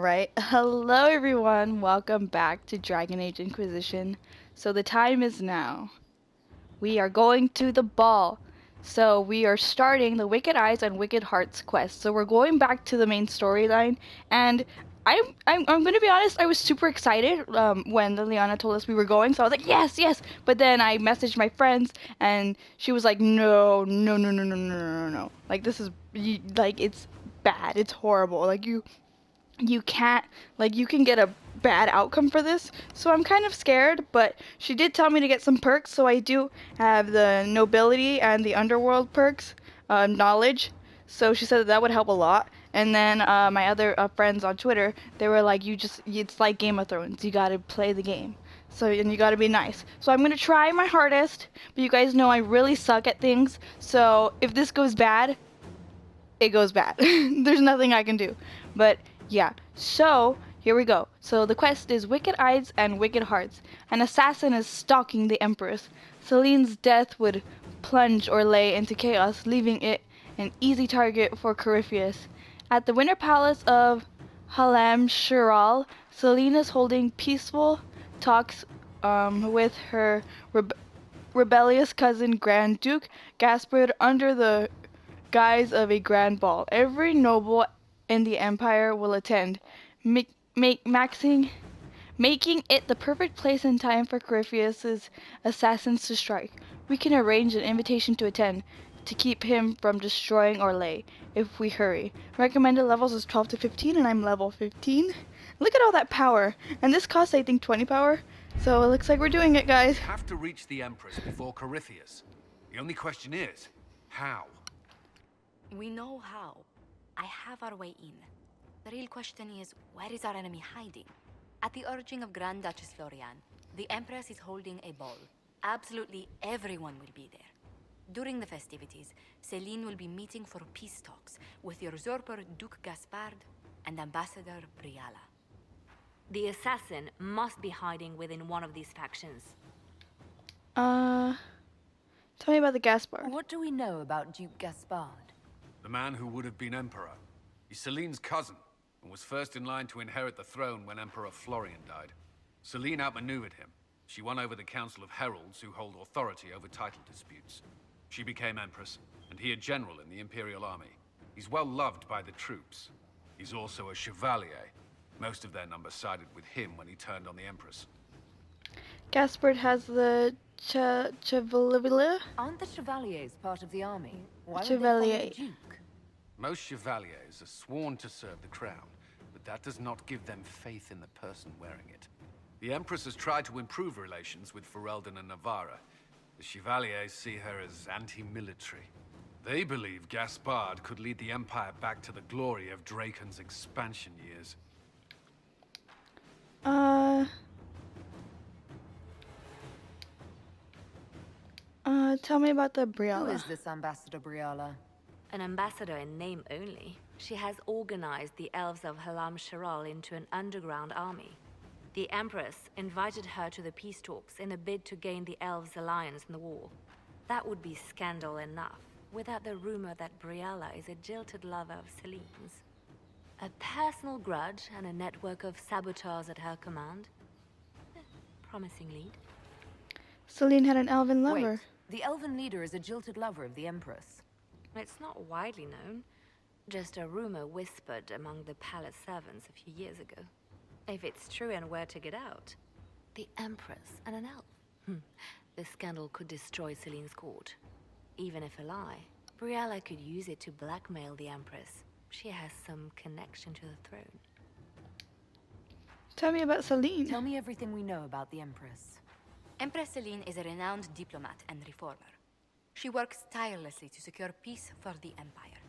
Alright, hello everyone, welcome back to Dragon Age Inquisition. So the time is now. We are going to the ball. So we are starting the Wicked Eyes and Wicked Hearts quest. So we're going back to the main storyline, and I'm gonna be honest, I was super excited when Liliana told us we were going, so I was like, yes, yes! But then I messaged my friends, and she was like, no, no, no, no, no, no, no, no. Like, this is, like, it's bad, it's horrible. Like, you can't, like, you can get a bad outcome for this, so I'm kind of scared. But she did tell me to get some perks, so I do have the nobility and the underworld perks, knowledge, so she said that would help a lot. And then my other friends on Twitter, they were like, it's like Game of Thrones, you gotta play the game, so, and you gotta be nice. So I'm gonna try my hardest, but you guys know I really suck at things, so if this goes bad, it goes bad. There's nothing I can do. But yeah, so here we go. So the quest is Wicked Eyes and Wicked Hearts. An assassin is stalking the Empress. Celine's death would plunge Orlais into chaos, leaving it an easy target for Corypheus. At the Winter Palace of Halam Shiral, Celine is holding peaceful talks with her rebellious cousin Grand Duke Gaspard under the guise of a grand ball. Every noble in the empire will attend, making it the perfect place and time for Corypheus's assassins to strike. We can arrange an invitation to attend, to keep him from destroying Orlais, if we hurry. Recommended levels is 12 to 15, and I'm level 15. Look at all that power. And this costs, I think, 20 power. So it looks like we're doing it, guys. We have to reach the Empress before Corypheus. The only question is, how? We know how. I have our way in. The real question is, where is our enemy hiding? At the urging of Grand Duchess Florian, the Empress is holding a ball. Absolutely everyone will be there. During the festivities, Celine will be meeting for peace talks with the usurper Duke Gaspard and Ambassador Briala. The assassin must be hiding within one of these factions. Tell me about the Gaspard. What do we know about Duke Gaspard? The man who would have been Emperor. He's Celine's cousin, and was first in line to inherit the throne when Emperor Florian died. Celine outmaneuvered him. She won over the Council of Heralds, who hold authority over title disputes. She became Empress, and he a general in the Imperial Army. He's well loved by the troops. He's also a Chevalier. Most of their number sided with him when he turned on the Empress. Gaspard has the Chevalier? Aren't the Chevaliers part of the army? Why would Chevalier. they follow the Duke? Most Chevaliers are sworn to serve the crown, but that does not give them faith in the person wearing it. The Empress has tried to improve relations with Ferelden and Navarra. The Chevaliers see her as anti-military. They believe Gaspard could lead the Empire back to the glory of Draken's expansion years. Tell me about the Who Briala. is this Ambassador Briala? An ambassador in name only, she has organized the elves of Halam Shiral into an underground army. The Empress invited her to the peace talks in a bid to gain the elves' alliance in the war. That would be scandal enough, without the rumor that Briala is a jilted lover of Celine's. A personal grudge and a network of saboteurs at her command. Promising lead. Celine had an elven lover. Wait, the elven leader is a jilted lover of the Empress. It's not widely known, just a rumor whispered among the palace servants a few years ago. If it's true and were to get out, the Empress and an elf. The scandal could destroy Celine's court. Even if a lie, Briala could use it to blackmail the Empress. She has some connection to the throne. Tell me about Celine. Tell me everything we know about the Empress. Empress Celine is a renowned diplomat and reformer. She works tirelessly to secure peace for the Empire.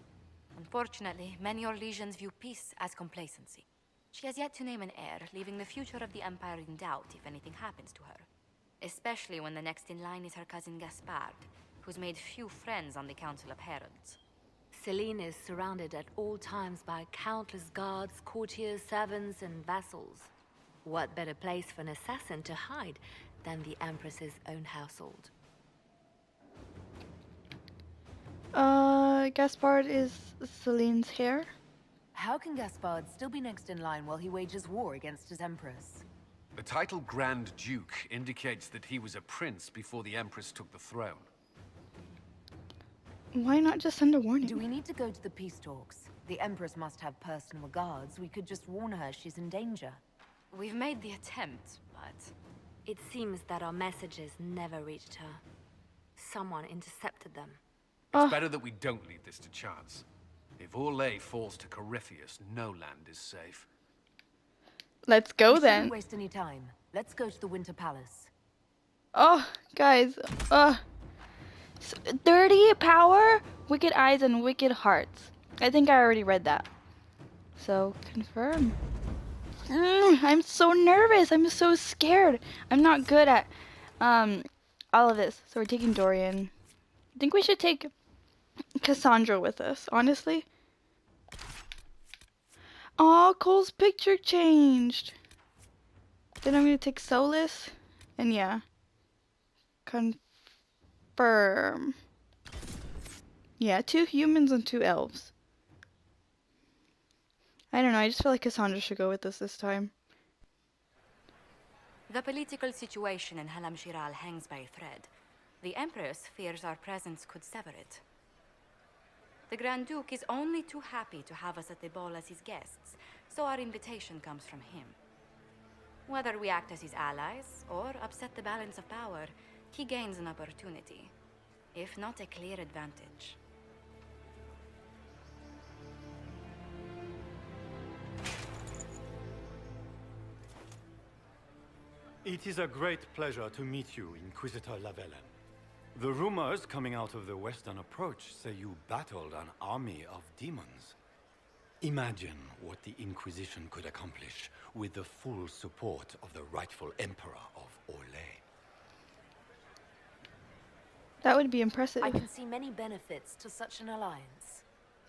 Unfortunately, many Orlesians view peace as complacency. She has yet to name an heir, leaving the future of the Empire in doubt if anything happens to her. Especially when the next in line is her cousin Gaspard, who's made few friends on the Council of Heralds. Celine is surrounded at all times by countless guards, courtiers, servants, and vassals. What better place for an assassin to hide than the Empress's own household? Gaspard is Celine's heir. How can Gaspard still be next in line while he wages war against his Empress? The title Grand Duke indicates that he was a prince before the Empress took the throne. Why not just send a warning? Do we need to go to the peace talks? The Empress must have personal guards. We could just warn her she's in danger. We've made the attempt, but It seems that our messages never reached her. Someone intercepted them. It's better that we don't leave this to chance. If Orlais falls to Corypheus, no land is safe. Let's go We then. shouldn't waste any time. Let's go to the Winter Palace. Oh, guys. 30 power, wicked eyes, and wicked hearts. I think I already read that. So, confirm. I'm so nervous. I'm so scared. I'm not good at all of this. So we're taking Dorian. I think we should take Cassandra with us, honestly. Oh, Cole's picture changed. Then I'm going to take Solus. And yeah. Confirm. Yeah, 2 humans and 2 elves. I don't know, I just feel like Cassandra should go with us this time. the political situation in Halam Shiral hangs by a thread. The Empress fears our presence could sever it. The Grand Duke is only too happy to have us at the ball as his guests, so our invitation comes from him. Whether we act as his allies or upset the balance of power, he gains an opportunity, if not a clear advantage. It is a great pleasure to meet you, Inquisitor Lavellen. The rumors coming out of the Western Approach say you battled an army of demons. Imagine what the Inquisition could accomplish with the full support of the rightful Emperor of Orlais. That would be impressive. I can see many benefits to such an alliance.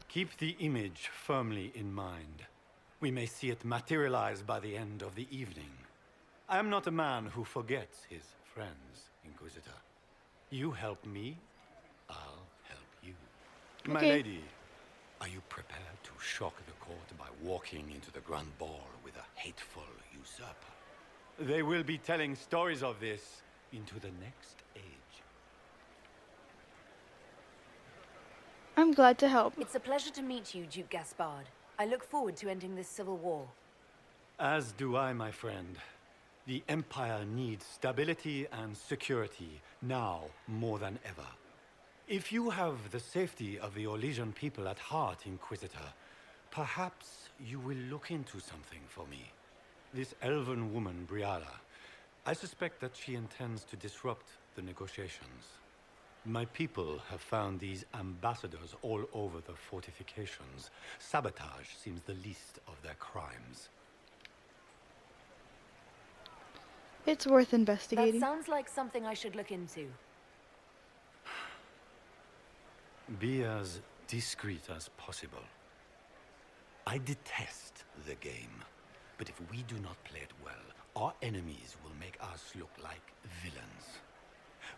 Keep the image firmly in mind. We may see it materialize by the end of the evening. I am not a man who forgets his friends, Inquisitor. You help me, I'll help you. My Okay. lady, are you prepared to shock the court by walking into the Grand Ball with a hateful usurper? They will be telling stories of this into the next age. I'm glad to help. It's a pleasure to meet you, Duke Gaspard. I look forward to ending this civil war. As do I, my friend. The Empire needs stability and security, now more than ever. If you have the safety of the Orlesian people at heart, Inquisitor, perhaps you will look into something for me. This elven woman, Briala, I suspect that she intends to disrupt the negotiations. My people have found these ambassadors all over the fortifications. Sabotage seems the least of their crimes. It's worth That investigating. sounds like something I should look into. Be as discreet as possible. I detest the game, but if we do not play it well, our enemies will make us look like villains.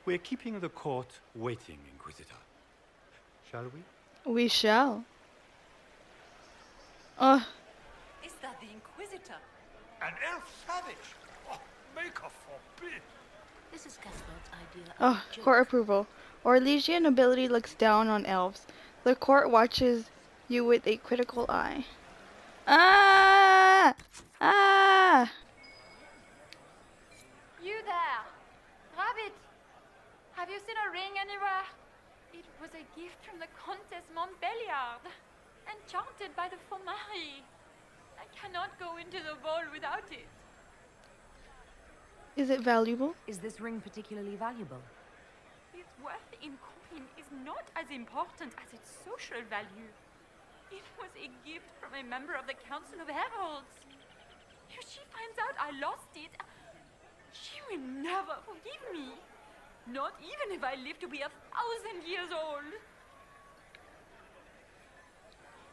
We're keeping the court waiting, Inquisitor. Shall we? We shall. Is that the Inquisitor? An elf savage? Oh, Maker forbid! This is Gaspard's idea of Oh, a joke. court approval. Orlesian nobility looks down on elves. The court watches you with a critical eye. Ah! Ah! You there! Rabbit! Have you seen a ring anywhere? It was a gift from the Countess Montbelliard, enchanted by the Fomari. I cannot go into the ball without it. Is it valuable? Is this ring particularly valuable? Its worth in coin is not as important as its social value. It was a gift from a member of the Council of Heralds. If she finds out I lost it, she will never forgive me. Not even if I live to be 1,000 years old.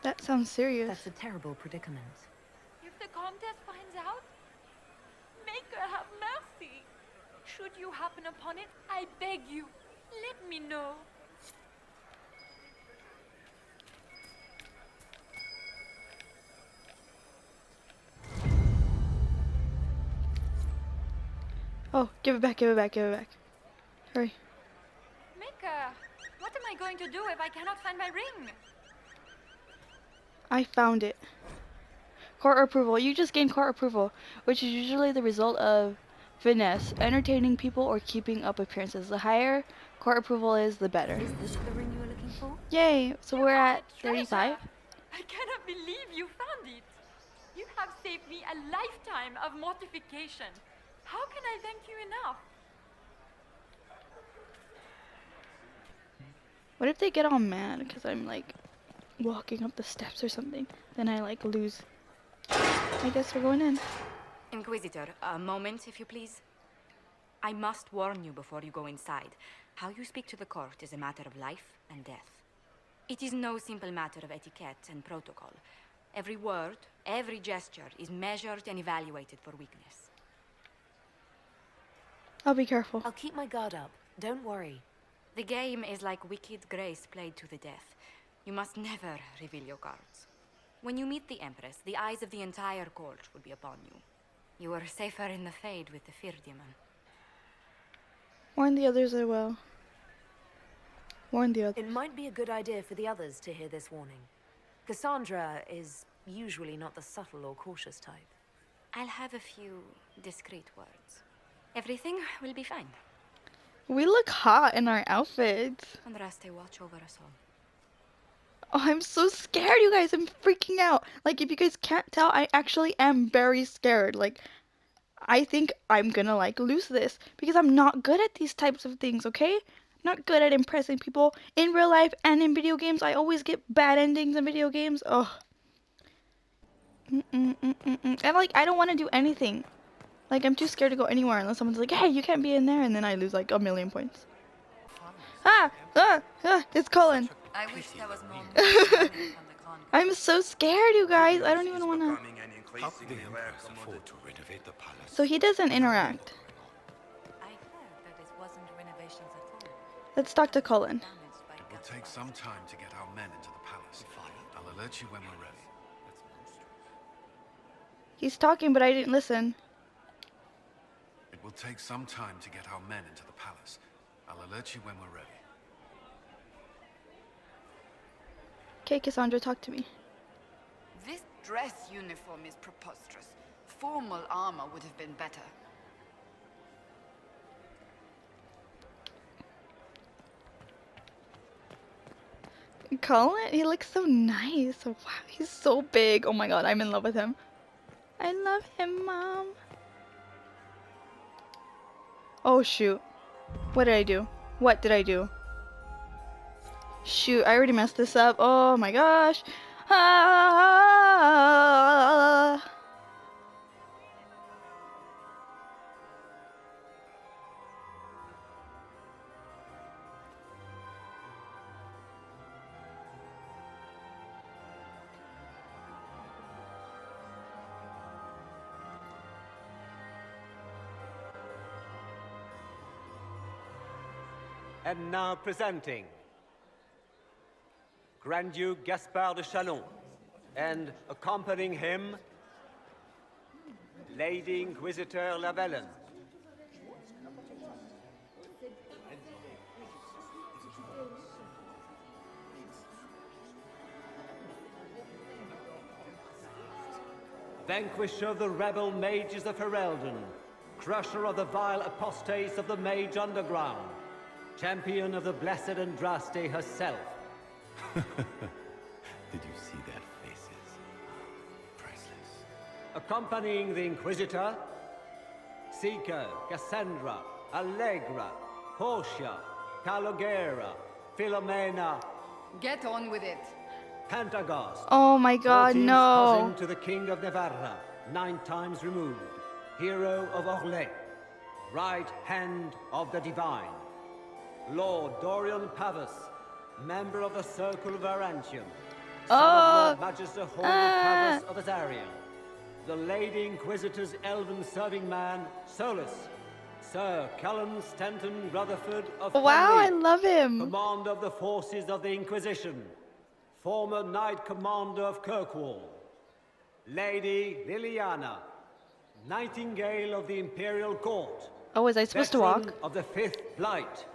That sounds serious. That's a terrible predicament. If the Countess finds out, make her have mercy. Should you happen upon it, I beg you, let me know. Oh, give it back, give it back, give it back. Hurry. Mika, what am I going to do if I cannot find my ring? I found it. Court approval. You just gained court approval, which is usually the result of finesse, entertaining people, or keeping up appearances. The higher court approval is, the better. Is this the ring you were looking for? Yay! So we're at 35. I cannot believe you found it. You have saved me a lifetime of mortification. How can I thank you enough? What if they get all mad because I'm like walking up the steps or something? Then I like lose. I guess we're going in. Inquisitor, a moment, if you please. I must warn you before you go inside. How you speak to the court is a matter of life and death. It is no simple matter of etiquette and protocol. Every word, every gesture is measured and evaluated for weakness. I'll be careful. I'll keep my guard up. Don't worry. The game is like wicked grace played to the death. You must never reveal your cards. When you meet the Empress, the eyes of the entire court will be upon you. You are safer in the Fade with the Fear Demon. Warn the others I will. Warn the others. It might be a good idea for the others to hear this warning. Cassandra is usually not the subtle or cautious type. I'll have a few discreet words. Everything will be fine. We look hot in our outfits. Andraste, watch over us all. Oh, I'm so scared, you guys. I'm freaking out. Like, if you guys can't tell, I actually am very scared. Like, I think I'm gonna, like, lose this. Because I'm not good at these types of things, okay? Not good at impressing people in real life and in video games. I always get bad endings in video games. Ugh. And, like, I don't want to do anything. Like, I'm too scared to go anywhere unless someone's like, hey, you can't be in there. And then I lose, like, 1,000,000 points. It's Colin. I wish there was more movement on the con. I'm so scared, you guys. I don't even want to. How could the Empress afford to renovate the palace? So he doesn't interact. I heard that it wasn't renovations at all. Let's talk to Colin. Damaged by It will take some time to get our men into the palace. I'll alert you when we're ready. He's talking, but I didn't listen. It will take some time to get our men into the palace. I'll alert you when we're ready. Okay, Cassandra, talk to me. This dress uniform is preposterous. Formal armor would have been better. Colin, he looks so nice. Wow, he's so big. Oh my god, I'm in love with him. I love him, Mom. Oh shoot. What did I do? What did I do? Shoot, I already messed this up. Oh my gosh. Ah. And now presenting Grand Duke Gaspard de Chalon, and accompanying him, Lady Inquisitor Lavellen. Vanquisher of the rebel mages of Ferelden, crusher of the vile apostates of the mage underground, champion of the blessed Andraste herself. Did you see their faces? Priceless. Accompanying the Inquisitor, Seeker, Cassandra, Allegra, Portia, Calogera, Philomena, Get on with it. Pantagast. Oh my god, 14th no. cousin to the King of Navarra, 9 times removed, hero of Orlais, right hand of the Divine, Lord Dorian Pavus, member of the Circle of Arantium, son of Lord Magister Horwood Pavus of Azaria, the Lady Inquisitor's elven serving man, Solus, Sir Cullen Stanton Rutherford of Wow, I Henley, love him. Commander of the forces of the Inquisition, former Knight Commander of Kirkwall, Lady Liliana, Nightingale of the Imperial Court, Oh, was I supposed to Veteran walk? of the 5th Blight,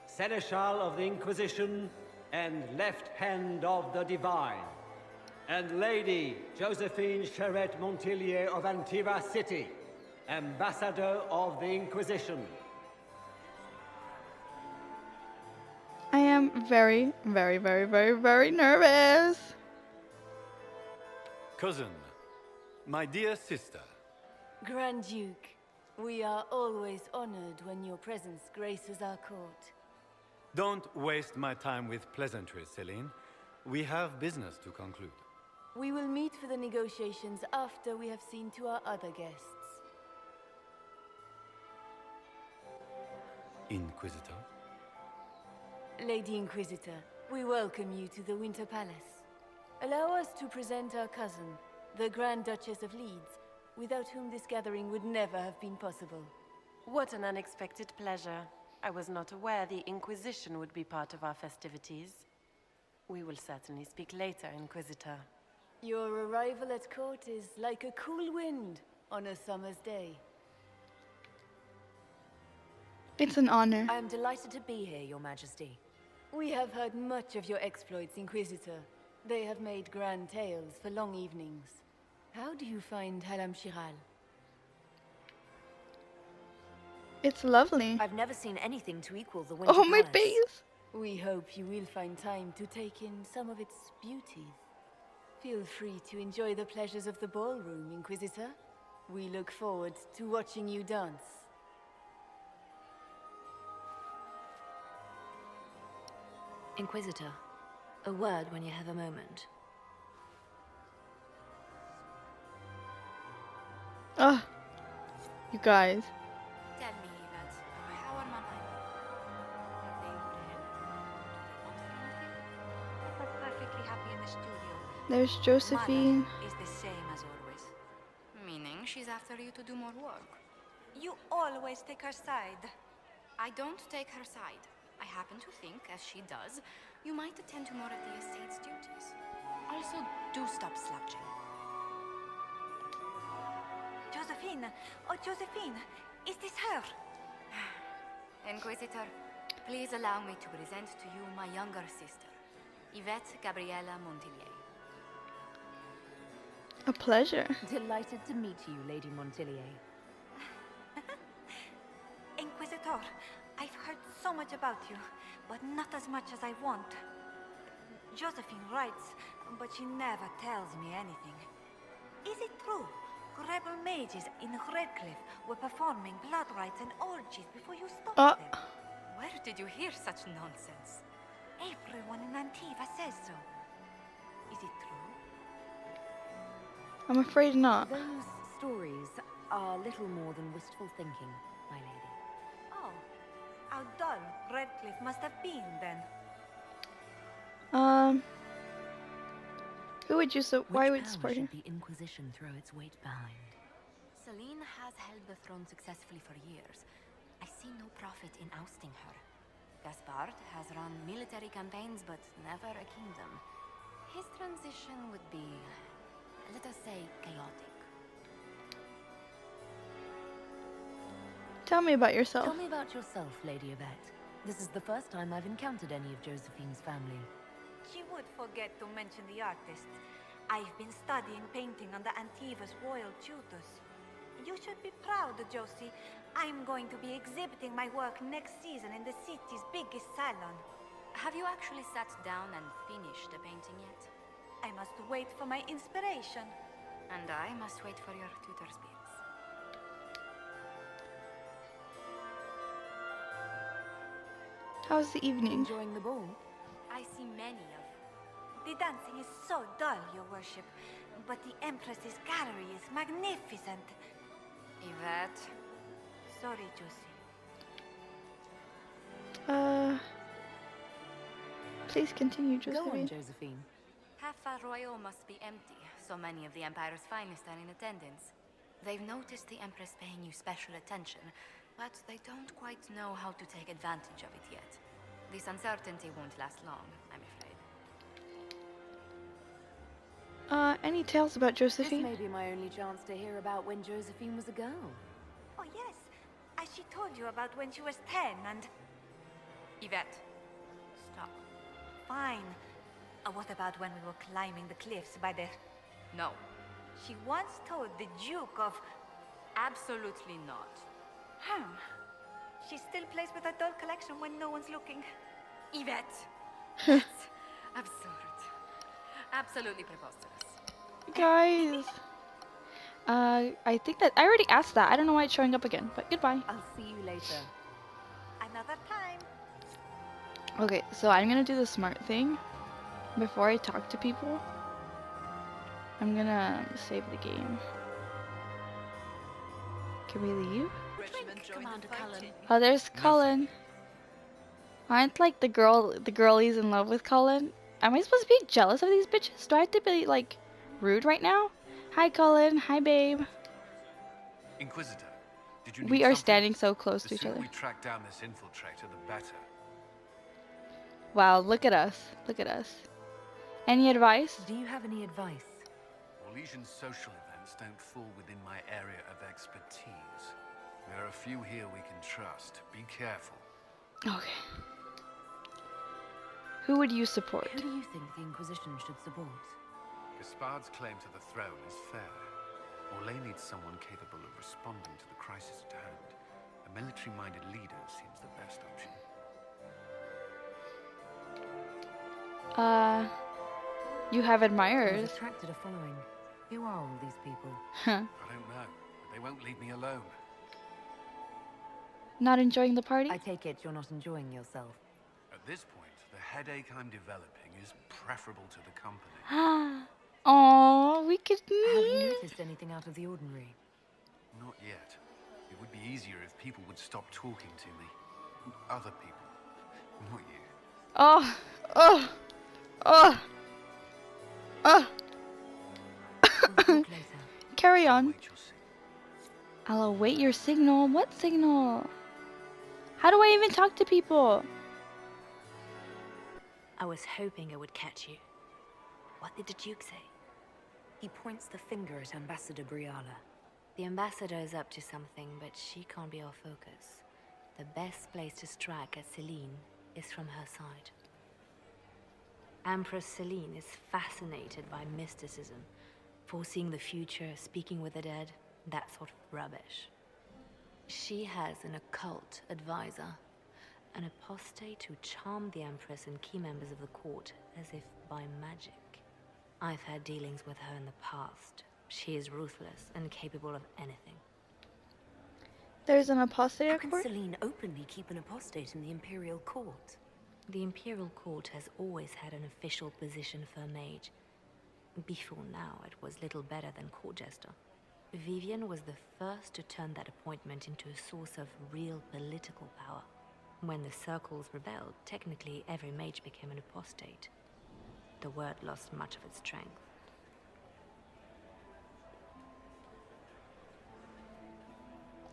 Seneschal of the Inquisition, and Left Hand of the Divine. And Lady Josephine Charette Montillier of Antiva City, Ambassador of the Inquisition. I am very, very, very, very, very nervous. Cousin, my dear sister. Grand Duke, we are always honored when your presence graces our court. Don't waste my time with pleasantries, Celine. We have business to conclude. We will meet for the negotiations after we have seen to our other guests. Inquisitor? Lady Inquisitor, we welcome you to the Winter Palace. Allow us to present our cousin, the Grand Duchess of Leeds, without whom this gathering would never have been possible. What an unexpected pleasure. I was not aware the Inquisition would be part of our festivities. We will certainly speak later, Inquisitor. Your arrival at court is like a cool wind on a summer's day. It's an honor. I am delighted to be here, Your Majesty. We have heard much of your exploits, Inquisitor. They have made grand tales for long evenings. How do you find Halam Shiral? It's lovely. I've never seen anything to equal the Winter Oh, my Palace. face. We hope you will find time to take in some of its beauties. Feel free to enjoy the pleasures of the ballroom, Inquisitor. We look forward to watching you dance. Inquisitor, a word when you have a moment. Oh, you guys. Tell me, Yvette, how are my I was perfectly happy in the studio. There's Josephine. Mother is the same as always. Meaning she's after you to do more work. You always take her side. I don't take her side. I happen to think, as she does, you might attend to more of the estate's duties. Also, do stop slouching. Josephine! Oh, Josephine! Is this her? Inquisitor, please allow me to present to you my younger sister, Yvette Gabriella Montillier. A pleasure. Delighted to meet you, Lady Montillier. Inquisitor, I've heard so much about you, but not as much as I want. Josephine writes, but she never tells me anything. Is it true? Rebel mages in Redcliffe were performing blood rites and orgies before you stopped them. Where did you hear such nonsense? Everyone in Antiva says so. Is it true? I'm afraid not. Those stories are little more than wistful thinking, my lady. Oh, how dull Redcliffe must have been then. Who would you why would you support her? the Inquisition throw its weight behind? Celine has held the throne successfully for years. I see no profit in ousting her. Gaspard has run military campaigns, but never a kingdom. His transition would be, let us say, chaotic. Tell me about yourself. Tell me about yourself, Lady Yvette. This is the first time I've encountered any of Josephine's family. She would forget to mention the artists. I've been studying painting under Antiva's royal tutors. You should be proud, Josie. I'm going to be exhibiting my work next season in the city's biggest salon. Have you actually sat down and finished the painting yet? I must wait for my inspiration. And I must wait for your tutor's bits. How's the evening? Enjoying the ball? I see many of. The dancing is so dull, Your Worship. But the Empress's gallery is magnificent. Yvette. Sorry, Josie. Please continue, Go Josephine. on, Josephine. Half Royal must be empty. So many of the Empire's finest are in attendance. They've noticed the Empress paying you special attention, but they don't quite know how to take advantage of it yet. This uncertainty won't last long, I'm afraid. Any tales about This Josephine? may be my only chance to hear about when Josephine was a girl. Oh, yes. She told you about when she was 10 and... Yvette, stop. Fine. What about when we were climbing the cliffs by the... No. She once told the Duke of... Absolutely not. She still plays with her doll collection when no one's looking. Yvette! That's absurd. Absolutely preposterous. Guys. I think that I already asked that. I don't know why it's showing up again, but goodbye. I'll see you later. Another time. Okay, so I'm gonna do the smart thing. Before I talk to people, I'm gonna save the game. Can we leave? Commander Cullen. Oh, there's Cullen. Aren't like the girlies in love with Cullen? Am I supposed to be jealous of these bitches? Do I have to be like rude right now? Hi Cullen, hi babe. Inquisitor, did you need We are something? standing so close The to each sooner other. we track down this infiltrator, the better. Wow, look at us. Look at us. Any advice? Do you have any advice? Orlesian's social events don't fall within my area of expertise. There are a few here we can trust. Be careful. Okay. Who would you support? Who do you think the Inquisition should support? Gaspard's claim to the throne is fair. Orlais needs someone capable of responding to the crisis at hand. A military-minded leader seems the best option. You have You've admirers. attracted a following. Who are all these people? Huh. I don't know, but they won't leave me alone. Not enjoying the party? I take it you're not enjoying yourself. At this point, the headache I'm developing is preferable to the company. Oh, we could. Have you noticed anything out of the ordinary? Not yet. It would be easier if people would stop talking to me. Other people. Not you. Oh, oh, oh, oh. We'll talk later. Carry on. Wait, you'll see. I'll await your signal. What signal? How do I even talk to people? I was hoping I would catch you. What did the Duke say? He points the finger at Ambassador Briala. The ambassador is up to something, but she can't be our focus. The best place to strike at Celine is from her side. Empress Celine is fascinated by mysticism, foreseeing the future, speaking with the dead, that sort of rubbish. She has an occult advisor, an apostate who charmed the Empress and key members of the court as if by magic. I've had dealings with her in the past. She is ruthless and capable of anything. There's an apostate How at can court? Celine openly keep an apostate in the Imperial Court? The Imperial Court has always had an official position for a mage. Before now, it was little better than court jester. Vivian was the first to turn that appointment into a source of real political power. When the circles rebelled, technically every mage became an apostate. The word lost much of its strength.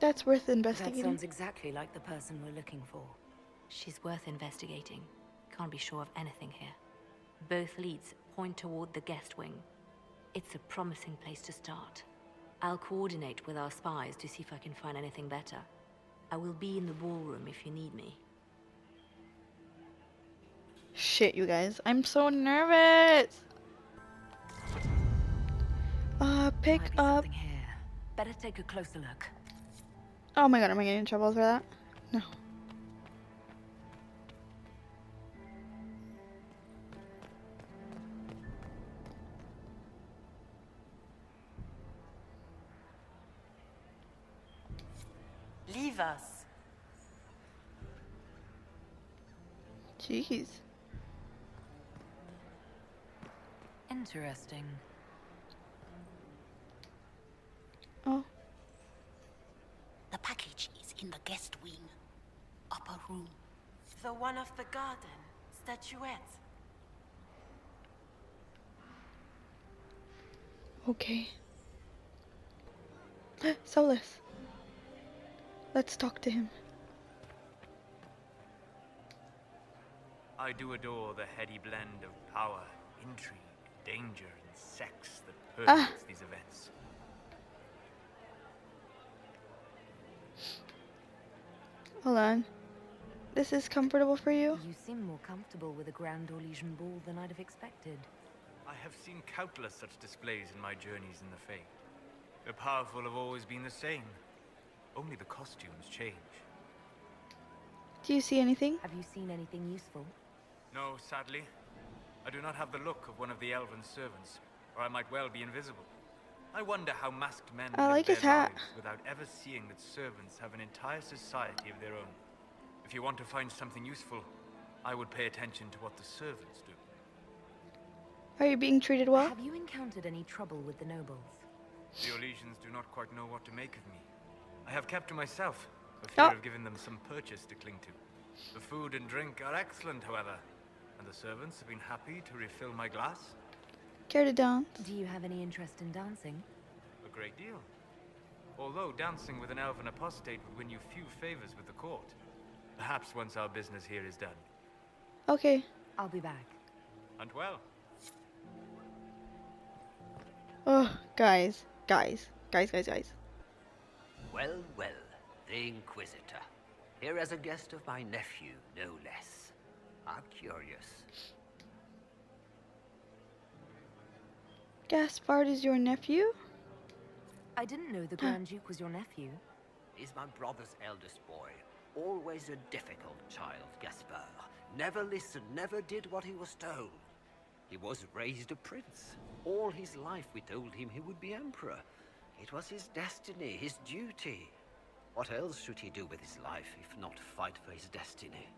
That's worth That investigating. sounds exactly like the person we're looking for. She's worth investigating. Can't be sure of anything here. Both leads point toward the guest wing. It's a promising place to start. I'll coordinate with our spies to see if I can find anything better. I will be in the ballroom if you need me. Shit, you guys. I'm so nervous. Pick Might be up. something here. Better take a closer look. Oh my god, am I getting in trouble for that? No. Leave us. Jeez. Interesting. Oh. The package is in the guest wing. Upper room. The one of the garden. Statuette. Okay. Solus. Let's talk to him. I do adore the heady blend of power, intrigue, danger, and sex that permeates these events. Hold on. This is comfortable for you? You seem more comfortable with a Grand Orlesian ball than I'd have expected. I have seen countless such displays in my journeys in the Fae. The powerful have always been the same. Only the costumes change. Do you see anything? Have you seen anything useful? No, sadly. I do not have the look of one of the elven servants, or I might well be invisible. I wonder how masked men I like live his their hat. lives without ever seeing that servants have an entire society of their own. If you want to find something useful, I would pay attention to what the servants do. Are you being treated well? Have you encountered any trouble with the nobles? The Orlesians do not quite know what to make of me. I have kept to myself, for fear of giving them some purchase to cling to. The food and drink are excellent, however, and the servants have been happy to refill my glass. Care to dance? Do you have any interest in dancing? A great deal. Although dancing with an elven apostate would win you few favors with the court. Perhaps once our business here is done. Okay. I'll be back. And well. Oh, guys. Well, well, the Inquisitor. Here as a guest of my nephew, no less. How curious. Gaspard is your nephew? I didn't know the Grand Duke was your nephew. He's my brother's eldest boy. Always a difficult child, Gaspard. Never listened, never did what he was told. He was raised a prince. All his life we told him he would be emperor. It was his destiny, his duty. What else should he do with his life if not fight for his destiny?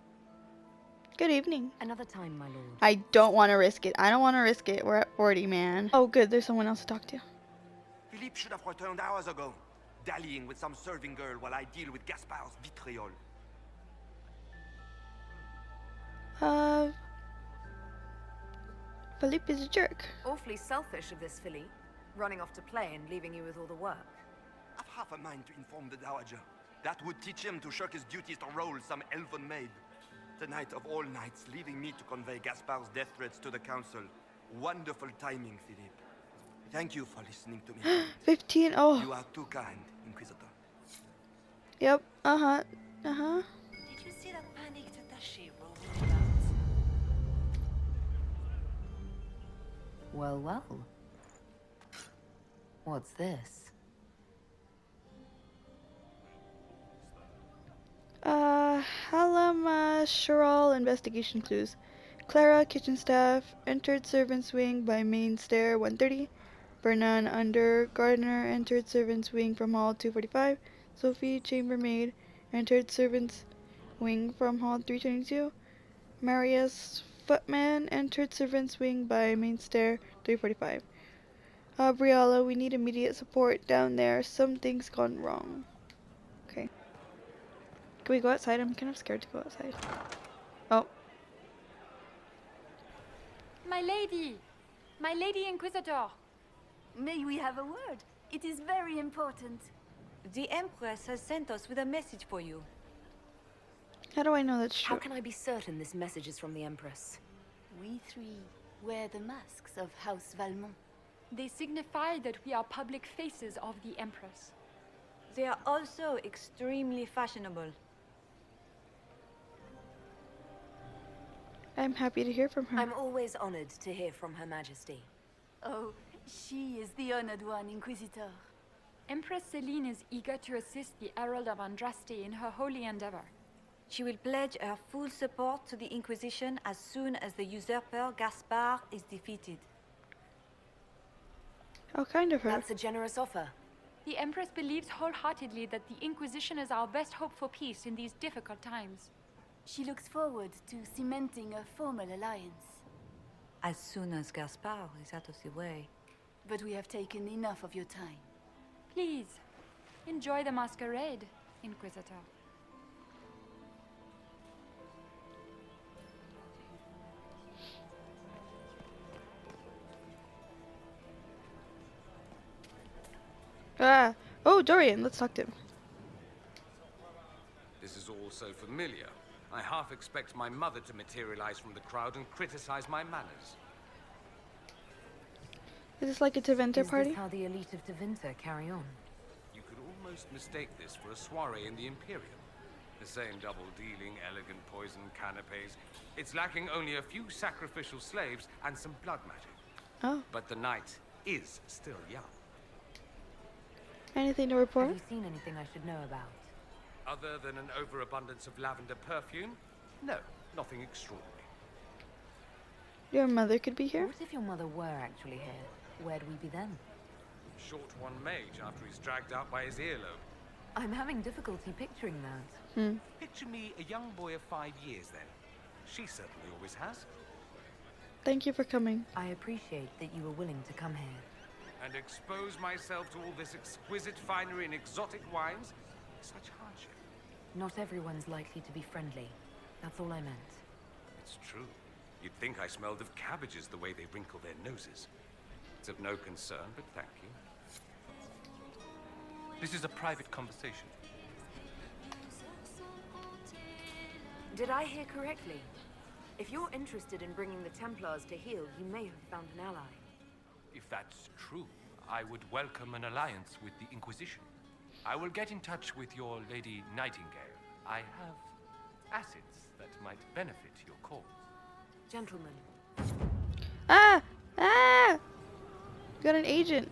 Good evening. Another time, my lord. I don't want to risk it. I don't want to risk it. We're at 40, man. Oh, good. There's someone else to talk to. Philippe should have returned hours ago, dallying with some serving girl while I deal with Gaspard's vitriol. Philippe is a jerk. Awfully selfish of this filly, running off to play and leaving you with all the work. I've half a mind to inform the Dowager. That would teach him to shirk his duties to roll some elven maid. Tonight of all nights, leaving me to convey Gaspard's death threats to the council. Wonderful timing, Philippe. Thank you for listening to me. 15, oh. You are too kind, Inquisitor. Yep, uh-huh. Did you see that panicked attaché rolling about? Well, well. What's this? Halama Sharal investigation clues. Clara, kitchen staff, entered servant's wing by main stair 130. Vernon, under gardener, entered servant's wing from hall 245. Sophie, chambermaid, entered servant's wing from hall 322. Marius, footman, entered servant's wing by main stair 345. Briala, we need immediate support down there. Something's gone wrong. Okay. Can we go outside? I'm kind of scared to go outside. Oh. My lady! My lady Inquisitor! May we have a word? It is very important. The Empress has sent us with a message for you. How do I know that's true? How can I be certain this message is from the Empress? We three wear the masks of House Valmont. They signify that we are public faces of the Empress. They are also extremely fashionable. I'm happy to hear from her. I'm always honored to hear from Her Majesty. Oh, she is the honored one, Inquisitor. Empress Celine is eager to assist the Herald of Andraste in her holy endeavor. She will pledge her full support to the Inquisition as soon as the usurper Gaspard is defeated. How kind of her. That's a generous offer. The Empress believes wholeheartedly that the Inquisition is our best hope for peace in these difficult times. She looks forward to cementing a formal alliance. As soon as Gaspard is out of the way. But we have taken enough of your time. Please, enjoy the masquerade, Inquisitor. Ah! Oh, Dorian, let's talk to him. This is all so familiar. I half expect my mother to materialize from the crowd and criticize my manners. Is this like a Tevinter party? Is this how the elite of Tevinter carry on? You could almost mistake this for a soiree in the Imperium. The same double-dealing, elegant poison canapes. It's lacking only a few sacrificial slaves and some blood magic. Oh. But the night is still young. Anything to report? Have you seen anything I should know about? Other than an overabundance of lavender perfume? No, nothing extraordinary. Your mother could be here? What if your mother were actually here? Where'd we be then? Short one mage after he's dragged out by his earlobe. I'm having difficulty picturing that. Picture me a young boy of 5 years then. She certainly always has. Thank you for coming. I appreciate that you were willing to come here. And expose myself to all this exquisite finery and exotic wines? Such hardship. Not everyone's likely to be friendly. That's all I meant. It's true. You'd think I smelled of cabbages the way they wrinkle their noses. It's of no concern, but thank you. This is a private conversation. Did I hear correctly? If you're interested in bringing the Templars to heel, you may have found an ally. If that's true, I would welcome an alliance with the Inquisition. I will get in touch with your Lady Nightingale. I have assets that might benefit your cause. Gentlemen. Ah! Ah! Got an agent.